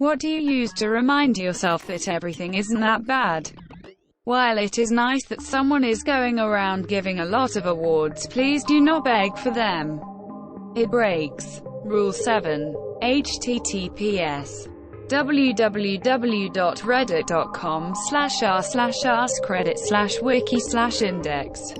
What do you use to remind yourself that everything isn't that bad? While it is nice that someone is going around giving a lot of awards, please do not beg for them. It breaks. Rule 7. https www.reddit.com/r/askreddit/wiki/index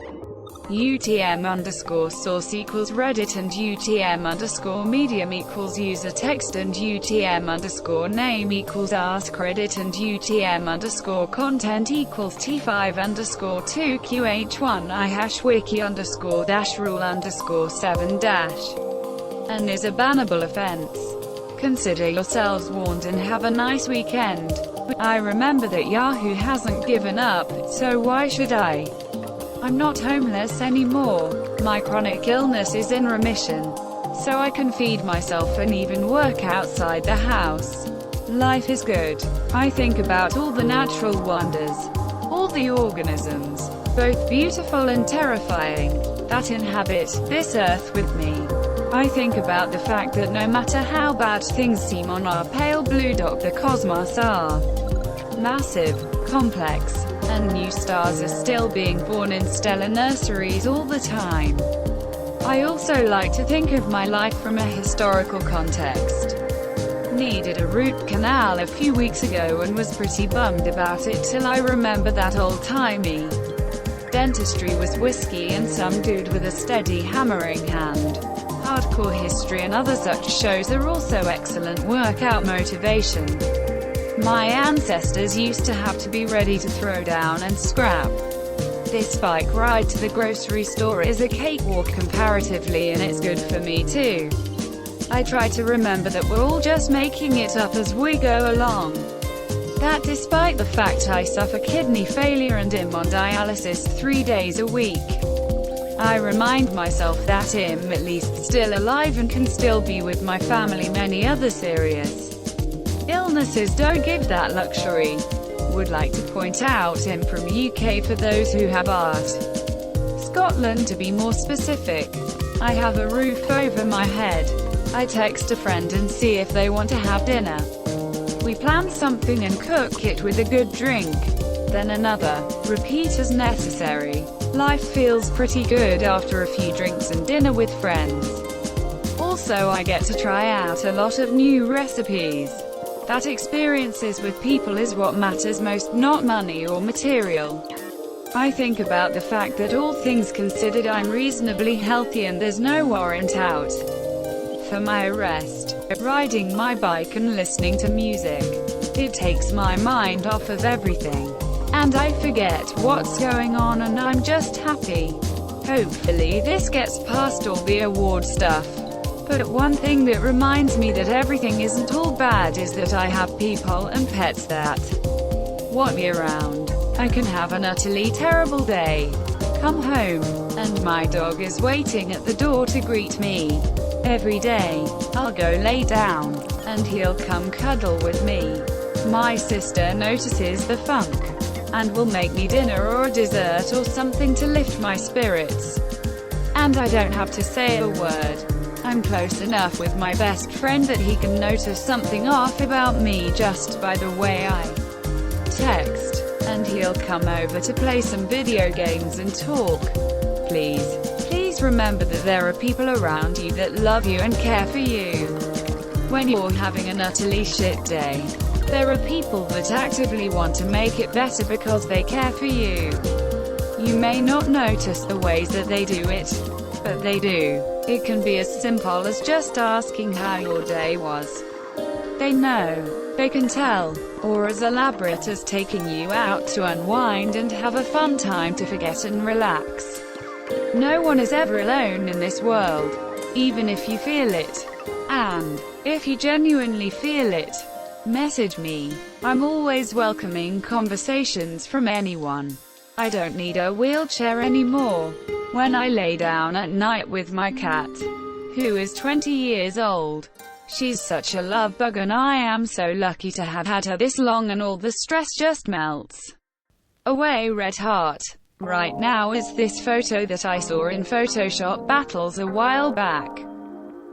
UTM_source equals Reddit and UTM_medium equals user text and UTM_name equals askreddit and UTM_content equals T5_2QH1I#wiki_rule_7- and is a bannable offense. Consider yourselves warned and have a nice weekend. I remember that Yahoo hasn't given up, so why should I? I'm not homeless anymore. My chronic illness is in remission, so I can feed myself and even work outside the house. Life is good. I think about all the natural wonders, all the organisms, both beautiful and terrifying, that inhabit this earth with me. I think about the fact that no matter how bad things seem on our pale blue dot, the cosmos are massive, complex, and new stars are still being born in stellar nurseries all the time. I also like to think of my life from a historical context. Needed a root canal a few weeks ago and was pretty bummed about it till I remember that old-timey dentistry was whiskey and some dude with a steady hammering hand. Hardcore History and other such shows are also excellent workout motivation. My ancestors used to have to be ready to throw down and scrap. This bike ride to the grocery store is a cakewalk comparatively, and it's good for me too. I try to remember that we're all just making it up as we go along. That despite the fact I suffer kidney failure and am on dialysis 3 days a week, I remind myself that I'm at least still alive and can still be with my family. Many other serious illnesses don't give that luxury. Would like to point out I'm from UK for those who have asked. Scotland to be more specific. I have a roof over my head. I text a friend and see if they want to have dinner. We plan something and cook it with a good drink. Then another. Repeat as necessary. Life feels pretty good after a few drinks and dinner with friends. Also, I get to try out a lot of new recipes. That experiences with people is what matters most, not money or material. I think about the fact that all things considered I'm reasonably healthy and there's no warrant out for my arrest. Riding my bike and listening to music. It takes my mind off of everything, and I forget what's going on and I'm just happy. Hopefully this gets past all the award stuff. But one thing that reminds me that everything isn't all bad is that I have people and pets that want me around. I can have an utterly terrible day, come home, and my dog is waiting at the door to greet me. Every day, I'll go lay down, and he'll come cuddle with me. My sister notices the funk, and will make me dinner or a dessert or something to lift my spirits. And I don't have to say a word. I'm close enough with my best friend that he can notice something off about me just by the way I text, and he'll come over to play some video games and talk. Please remember that there are people around you that love you and care for you. When you're having an utterly shit day, there are people that actively want to make it better because they care for you. You may not notice the ways that they do it, but they do. It can be as simple as just asking how your day was. They know. They can tell. Or as elaborate as taking you out to unwind and have a fun time to forget and relax. No one is ever alone in this world, even if you feel it. And if you genuinely feel it, message me. I'm always welcoming conversations from anyone. I don't need a wheelchair anymore. When I lay down at night with my cat, who is 20 years old, she's such a love bug and I am so lucky to have had her this long, and all the stress just melts away. Red heart. Right now is this photo that I saw in Photoshop battles a while back.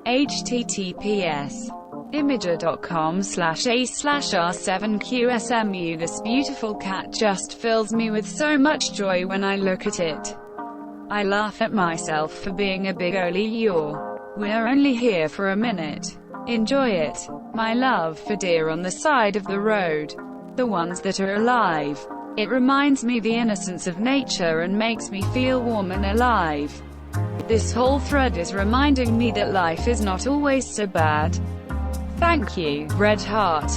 https Imager.com/a/r7qsmu. This beautiful cat just fills me with so much joy when I look at it. I laugh at myself for being a big Oli yaw. We're only here for a minute. Enjoy it. My love for deer on the side of the road. The ones that are alive. It reminds me the innocence of nature and makes me feel warm and alive. This whole thread is reminding me that life is not always so bad. Thank you, Red Heart.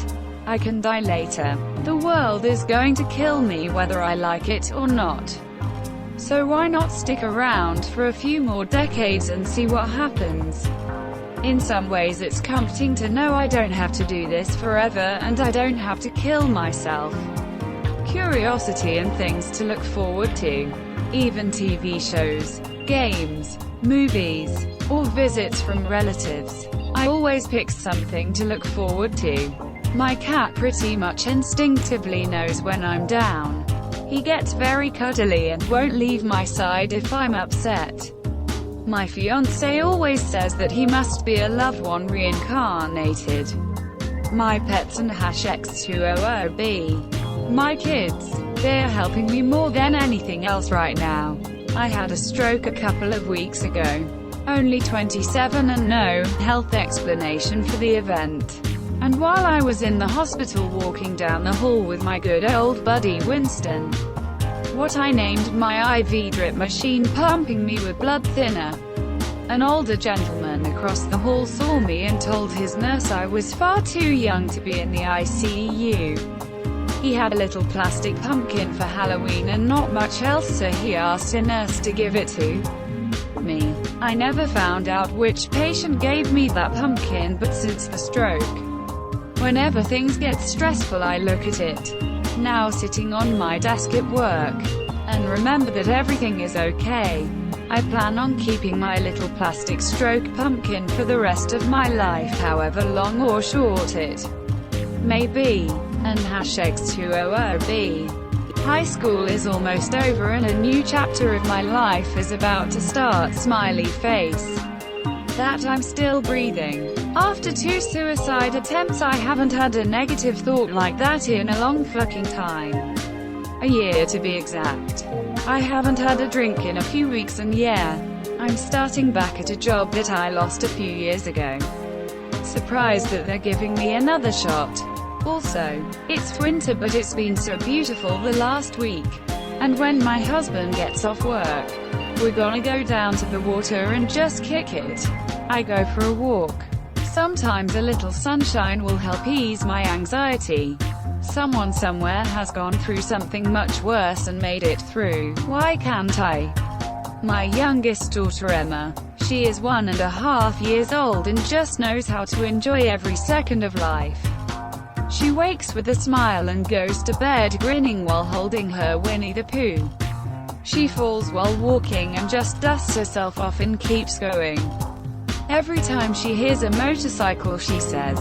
I can die later. The world is going to kill me whether I like it or not. So why not stick around for a few more decades and see what happens? In some ways it's comforting to know I don't have to do this forever and I don't have to kill myself. Curiosity and things to look forward to. Even TV shows, games, movies, or visits from relatives. I always pick something to look forward to. My cat pretty much instinctively knows when I'm down. He gets very cuddly and won't leave my side if I'm upset. My fiancé always says that he must be a loved one reincarnated. My pets and #X2OOB. My kids. They're helping me more than anything else right now. I had a stroke a couple of weeks ago. Only 27 and no health explanation for the event. And while I was in the hospital walking down the hall with my good old buddy Winston, what I named my IV drip machine pumping me with blood thinner, an older gentleman across the hall saw me and told his nurse I was far too young to be in the ICU. He had a little plastic pumpkin for Halloween and not much else, so he asked a nurse to give it to me. I never found out which patient gave me that pumpkin, but since the stroke, whenever things get stressful I look at it, now sitting on my desk at work, and remember that everything is okay. I plan on keeping my little plastic stroke pumpkin for the rest of my life, however long or short it may be. And #X2OOB. High school is almost over and a new chapter of my life is about to start. Smiley face. That I'm still breathing. After 2 suicide attempts I haven't had a negative thought like that in a long fucking time. A year to be exact. I haven't had a drink in a few weeks and yeah, I'm starting back at a job that I lost a few years ago. Surprised that they're giving me another shot. Also, it's winter but it's been so beautiful the last week. And when my husband gets off work, we're gonna go down to the water and just kick it. I go for a walk. Sometimes a little sunshine will help ease my anxiety. Someone somewhere has gone through something much worse and made it through. Why can't I? My youngest daughter Emma. She is 1.5 years old and just knows how to enjoy every second of life. She wakes with a smile and goes to bed grinning while holding her Winnie the Pooh. She falls while walking and just dusts herself off and keeps going. Every time she hears a motorcycle she says,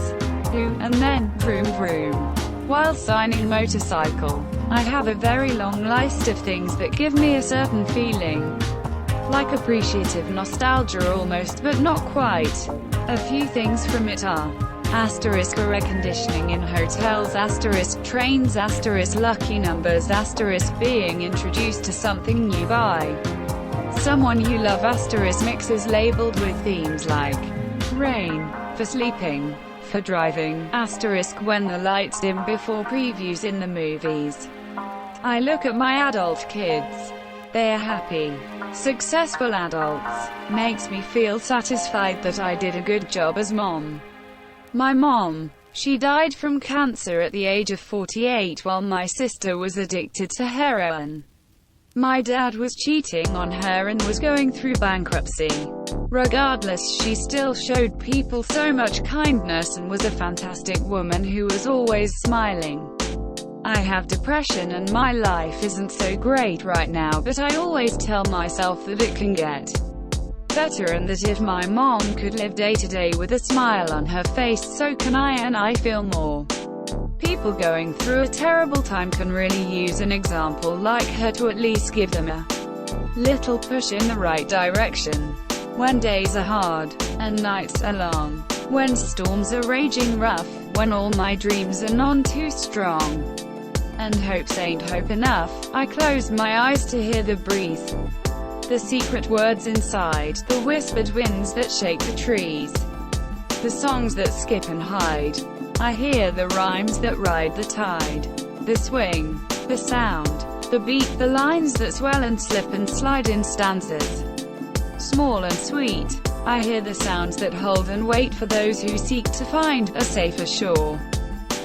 "Ooh," and then, vroom vroom. While signing motorcycle, I have a very long list of things that give me a certain feeling. Like appreciative nostalgia almost, but not quite. A few things from it are: air conditioning in hotels, trains, lucky numbers, being introduced to something new by someone you love, mixes labeled with themes like rain, for sleeping, for driving, when the lights dim before previews in the movies. I look at my adult kids. They are happy, successful adults. Makes me feel satisfied that I did a good job as mom. My mom, she died from cancer at the age of 48 while my sister was addicted to heroin. My dad was cheating on her and was going through bankruptcy. Regardless, she still showed people so much kindness and was a fantastic woman who was always smiling. I have depression and my life isn't so great right now, but I always tell myself that it can get better and that if my mom could live day to day with a smile on her face, so can I, and I feel more. People going through a terrible time can really use an example like her to at least give them a little push in the right direction. When days are hard and nights are long, When storms are raging rough, when all my dreams are none too strong, and hopes ain't hope enough, I close my eyes to hear the breeze, the secret words inside, the whispered winds that shake the trees, the songs that skip and hide. I hear the rhymes that ride the tide, the swing, the sound, the beat, the lines that swell and slip and slide in stanzas, small and sweet. I hear the sounds that hold and wait for those who seek to find a safer shore,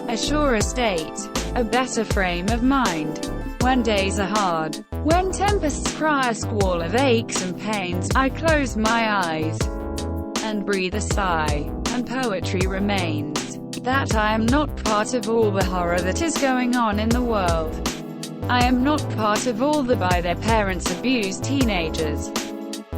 a surer state, a better frame of mind. When days are hard, when tempests cry a squall of aches and pains, I close my eyes and breathe a sigh, and poetry remains. That I am not part of all the horror that is going on in the world. I am not part of all the by their parents abused teenagers.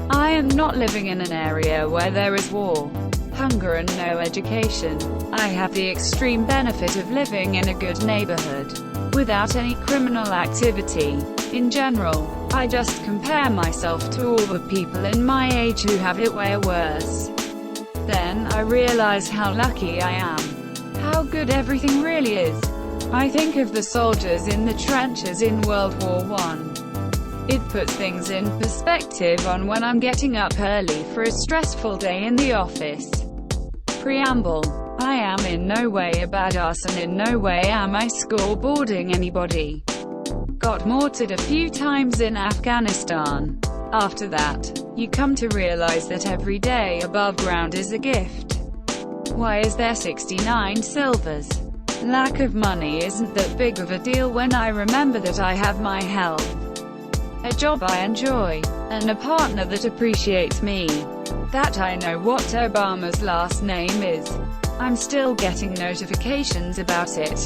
I am not living in an area where there is war, hunger and no education. I have the extreme benefit of living in a good neighborhood, without any criminal activity. In general, I just compare myself to all the people in my age who have it way worse. Then I realize how lucky I am, how good everything really is. I think of the soldiers in the trenches in World War I. It puts things in perspective on when I'm getting up early for a stressful day in the office. Preamble. I am in no way a badass and in no way am I scoreboarding anybody. Got mortared a few times in Afghanistan. After that, you come to realize that every day above ground is a gift. Why is there 69 silvers? Lack of money isn't that big of a deal when I remember that I have my health, a job I enjoy, and a partner that appreciates me. That I know what Obama's last name is. I'm still getting notifications about it.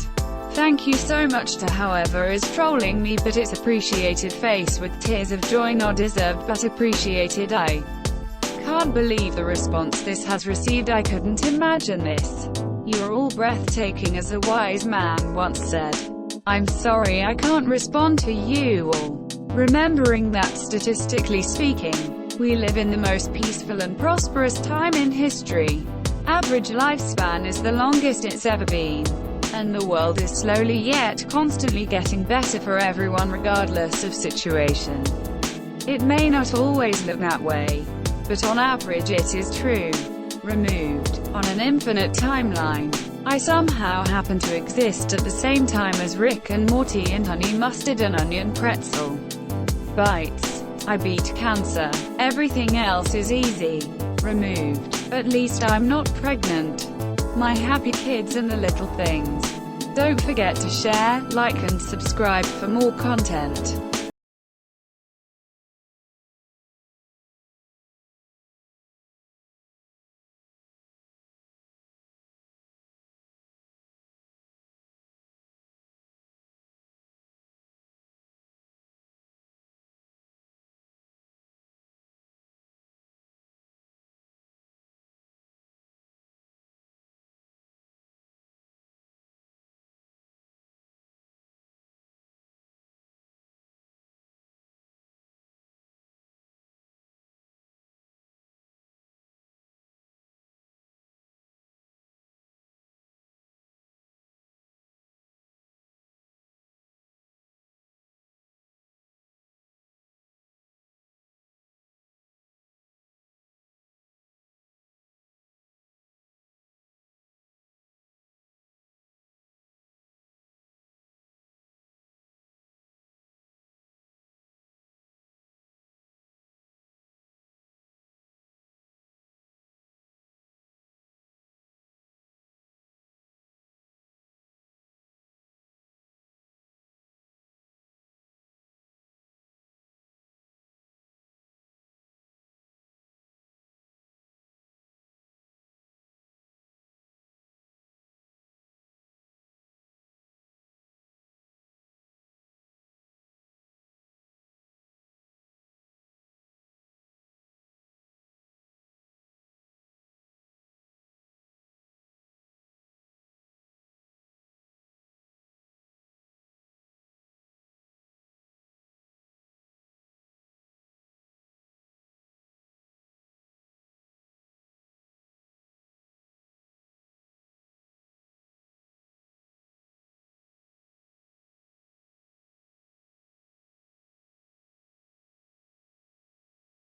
Thank you so much to whoever is trolling me, but it's appreciated. Face with tears of joy, not deserved but appreciated. I can't believe the response this has received. I couldn't imagine this. You're all breathtaking, as a wise man once said. I'm sorry I can't respond to you all. Remembering that statistically speaking, we live in the most peaceful and prosperous time in history. Average lifespan is the longest it's ever been. And the world is slowly yet constantly getting better for everyone regardless of situation. It may not always look that way, but on average it is true. Removed on an infinite timeline, I somehow happen to exist at the same time as Rick and Morty and Honey Mustard and Onion Pretzel Bites. I beat cancer. Everything else is easy. Removed. At least I'm not pregnant. My happy kids and the little things. Don't forget to share, like and subscribe for more content.